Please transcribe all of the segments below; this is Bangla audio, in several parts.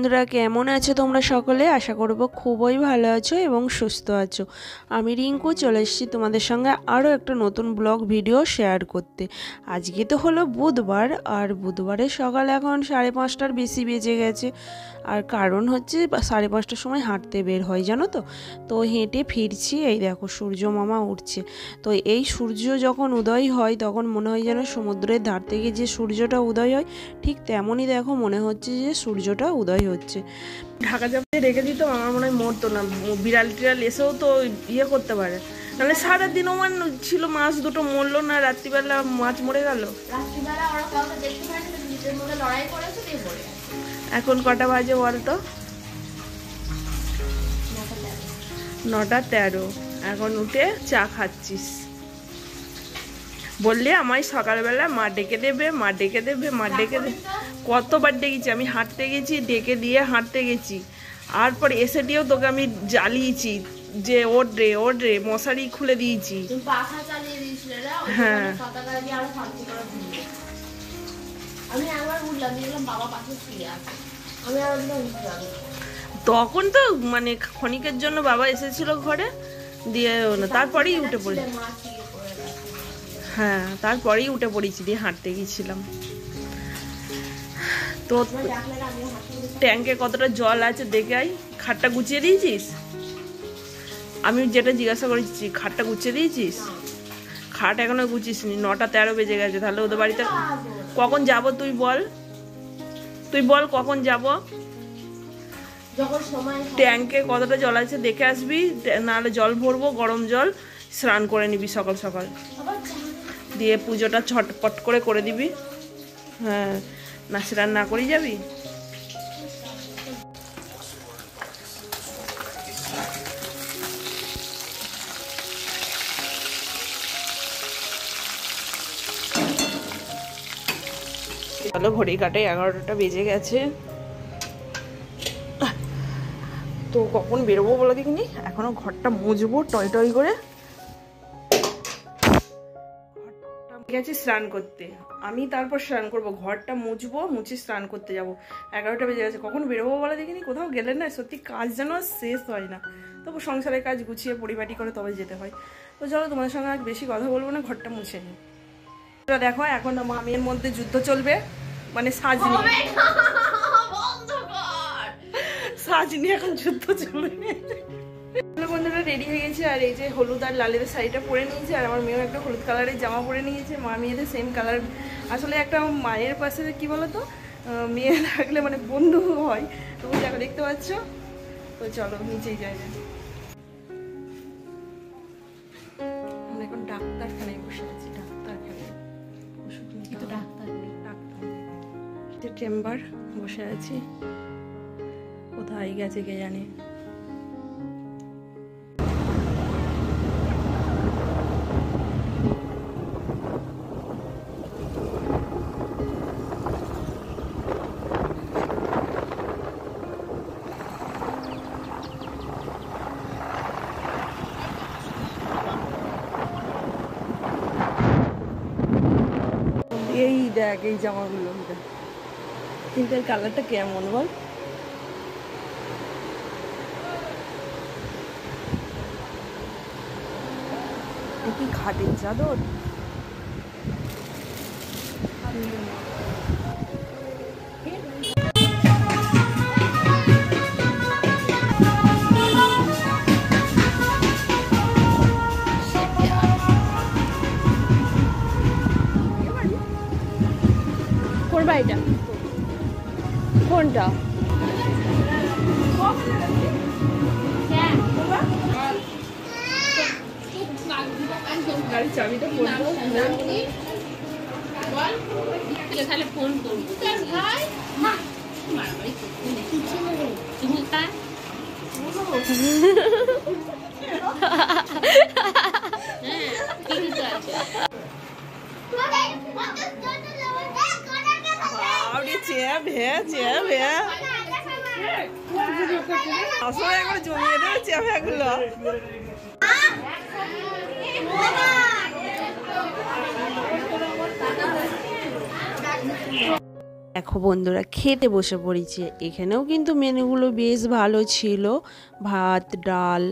বন্ধুরা, কেমন আছো তোমরা সকলে? আশা করব খুবই ভালো আছো এবং সুস্থ আছো। আমি রিঙ্কু চলে এসেছি তোমাদের সঙ্গে আরও একটা নতুন ব্লগ ভিডিও শেয়ার করতে। আজকে তো হলো বুধবার, আর বুধবারের সকাল এখন 5:30টার বেশি বেজে গেছে। আর কারণ হচ্ছে 5:30টার সময় হাঁটতে বের হয়, জানো তো হেঁটে ফিরছি, এই দেখো সূর্য মামা উঠছে। তো এই সূর্য যখন উদয় হয় তখন মনে হয় যেন সমুদ্রের ধার থেকে যে সূর্যটা উদয় হয় ঠিক তেমনই দেখো মনে হচ্ছে যে সূর্যটা উদয় হচ্ছে। ঢাকা চাপতে রেখে দিতাম, আমার মনে হয় মরতো না, বিড়াল টিড়াল এসেও তো ইয়ে করতে পারে। তাহলে সারাদিন ওমান ছিল, মাছ দুটো মরলো না, রাত্রিবেলা মাছ মরে গেল। এখন কটা বাজে বলতো? 9:13। এখন উঠে চা খাচ্ছিস। বললে আমায় সকালবেলা মা ডেকে দেবে, মা ডেকে দেবে, মা ডেকে দেবে। কতবার ডেকেছি আমি, হাঁটতে গেছি, ডেকে দিয়ে হাঁটতে গেছি, আর পরে এসে দিয়েও তোকে আমি জ্বালিয়েছি যে ওর রে মশারি খুলে দিয়েছি। হ্যাঁ, তখন তো মানে ক্ষণিকের জন্য বাবা এসেছিল ঘরে, দিয়ে তারপরেই উঠে পড়ে। হ্যাঁ, তারপরেই উঠে পড়েছি, দিয়ে হাঁটতে গিয়েছিলাম। তো ট্যাঙ্কে কতটা জল আছে দেখে আই। খাটটা গুছিয়ে দিয়েছিস? আমি যেটা জিজ্ঞাসা করেছি, খাটটা গুছিয়ে দিয়েছিস? খাট এখনো গুছিসনি, 9:13 বেজে গেছে। তাহলে ওদের বাড়িতে কখন যাব তুই বল? তুই বল কখন যাব? ট্যাঙ্কে কতটা জল আছে দেখে আসবি, নাহলে জল ভরবো, গরম জল, স্নান করে নিবি সকাল সকাল, দিয়ে পুজোটা ছটপট করে দিবি। হ্যাঁ, না স্নান না করেই যাবি? চলো, ঘড়ি কাটে 11টা বেজে গেছে। তো কখন বেরোবো বলো দেখিনি। এখনো ঘরটা মুছবো টই করে। গেছি স্নান করতে, আমি তারপর স্নান করবো, ঘরটা মুছবো, মুছে স্নান করতে যাব। 11টা বেজে গেছে, কখন বেরোবো বলো দেখিনি। কোথাও গেলে না সত্যি কাজ যেন শেষ হয় না। তবু সংসারের কাজ গুছিয়ে পরিপাটি করে তবে যেতে হয়। তো চলো, তোমাদের সঙ্গে আর বেশি কথা বলবো না, ঘরটা মুছে নিই। দেখো, এখন মামির মধ্যে যুদ্ধ চলবে, মানে সাজ নিয়ে এখন যুদ্ধ চলবে। বন্ধুরা রেডি হয়ে গেছে, আর এই যে হলুদ আর লালের শাড়িটা পরে নিয়েছে, আর আমার মেয়েও একটা হলুদ কালারের জামা পরে নিয়েছে। মা মেয়েদের সেম কালার। আসলে একটা মায়ের পাশে কি বলতো, মেয়ে থাকলে মানে বন্ধু হয়, তো দেখো দেখতে পাচ্ছ। তো চলো নিচেই যাই। আমরা এখন ডাক্তারখানায় বসে আছি, ডাক্তারখানায় চেম্বার বসে আছি। কোথায় গেছে কে জানে। এই দেখ, এই জামাগুলো কিন্তু এর কালারটা কেমন বল? কি খাটের চাদর। কোন বাড়িটা? কোনটা? গাড়ির চাবিটা পড়বো, তাহলে ফোন করবো। আসলে একবার জমিয়ে দেবে চেহারাগুলো। দেখো বন্ধুরা খেতে বসে পড়েছি। এখানেও কিন্তু মেনুগুলো বেশ ভালো ছিল, ভাত, ডাল,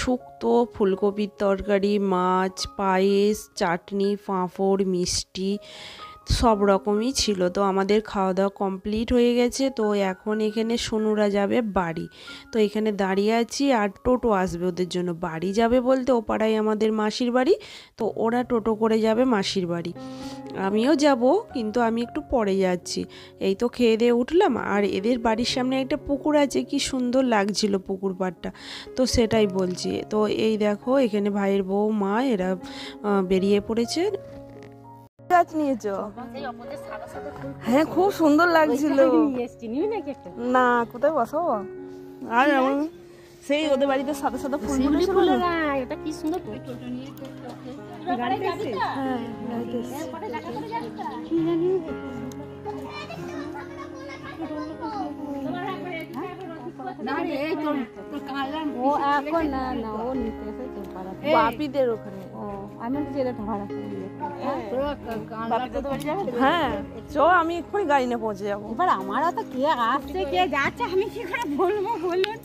শুক্তো, ফুলকপির তরকারি, মাছ, পায়েস, চাটনি, পাঁপড়, মিষ্টি সব রকমই ছিল। তো আমাদের খাওয়া দাওয়া কমপ্লিট হয়ে গেছে। তো এখন এখানে সোনুরা যাবে বাড়ি। তো এখানে দাঁড়িয়ে আছি আর টোটো আসবে ওদের জন্য। বাড়ি যাবে বলতে ও পাড়ায় আমাদের মাসির বাড়ি, তো ওরা টোটো করে যাবে মাসির বাড়ি। আমিও যাব, কিন্তু আমি একটু পরে যাচ্ছি। এই তো খেয়ে দিয়ে উঠলাম, আর এদের বাড়ির সামনে একটা পুকুর আছে, কি সুন্দর লাগছিল পুকুর পাড়টা, তো সেটাই বলছি। তো এই দেখো এখানে ভাইয়ের বউ, মা এরা বেরিয়ে পড়েছে। গাছ নিয়েছো? হ্যাঁ, খুব সুন্দর লাগছিল। না, কোথায় বসাবো? আর আমার সেই ওদের বাড়িতে সাদা সাদা ফুলগুলো ছিল না, এটা কি সুন্দর। বাপিদের ওখানে। হ্যাঁ চ, আমি এক্ষুনি গাড়ি নিয়ে পৌঁছে যাবো। এবার আমারও তো কে আসছে কে যাচ্ছে আমি কি করে বলবো বলুন।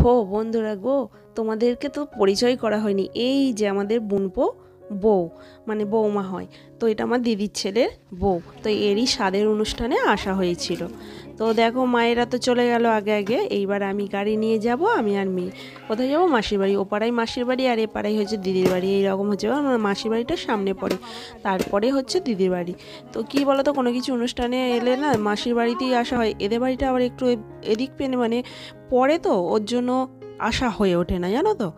হো বন্ধুরা গো, তোমাদেরকে তো পরিচয় করা হয়নি। এই যে আমাদের বোনপো বউ, মানে বৌমা হয়, তো এটা আমার দিদির ছেলের বউ। তো এরই স্বাদের অনুষ্ঠানে আসা হয়েছিল। তো দেখো মায়েরা তো চলে গেল আগে আগে। এইবার আমি গাড়ি নিয়ে যাব, আমি আর মেয়ে। কোথায় যাবো? মাসির বাড়ি। ও পাড়ায় মাসির বাড়ি, আর এ পাড়াই হচ্ছে দিদির বাড়ি। এইরকম হচ্ছে, আমার মাসির বাড়িটা সামনে পড়ে, তারপরে হচ্ছে দিদির বাড়ি। তো কি বলো তো, কোনো কিছু অনুষ্ঠানে এলে না মাসির বাড়িতেই আসা হয়। এদের বাড়িটা আবার একটু এদিক পেনে মানে পড়ে, তো ওর জন্য আসা হয়ে ওঠে না, জানো তো।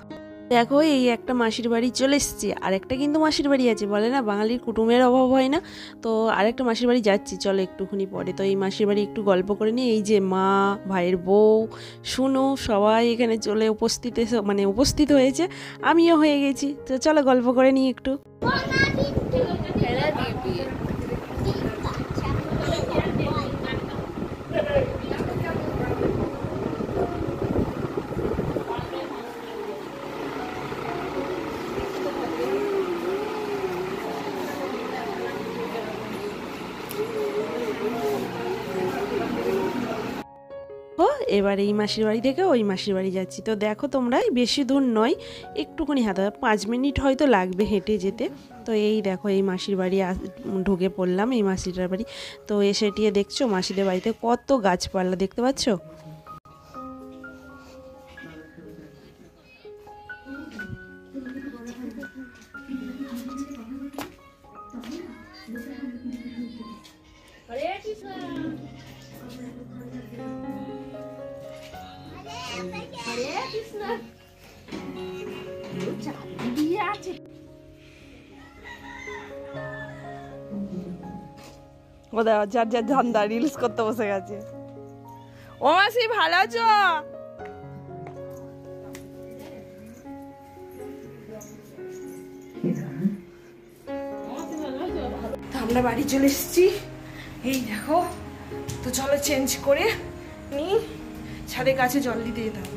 দেখো এই একটা মাসির বাড়ি চলে এসেছি, আরেকটা কিন্তু মাসির বাড়ি আছে, বলে না বাঙালির কুটুমের অভাব হয় না। তো আরেকটা মাসির বাড়ি যাচ্ছি, চলো একটুখানি পরে। তো এই মাসির বাড়ি একটু গল্প করে নিই। এই যে মা, ভাইয়ের বউ, শুনো সবাই এখানে চলে উপস্থিত হয়েছে, আমিও হয়ে গেছি। তো চলো গল্প করে নিই একটু। এবার এই মাসির বাড়ি থেকে ওই মাসির বাড়ি যাচ্ছি। তো দেখো তোমরা, বেশি দূর নয়, একটুখানি হাতে 5 মিনিট হয়তো লাগবে হেঁটে যেতে। তো এই দেখো এই মাসির বাড়ি ঢুকে পড়লাম, এই মাসিটার বাড়ি। তো এসে টিয়ে দেখছো মাসিদের বাড়িতে কত গাছপালা দেখতে পাচ্ছ। যার যার ধান্দা রিলস করতে বসে গেছে। ও মাসি ভালো আছো? আমরা বাড়ি চলে এসেছি, এই দেখো। তো চলো চেঞ্জ করে নি, ছাদের কাছে জল দিতে যেতে হবে।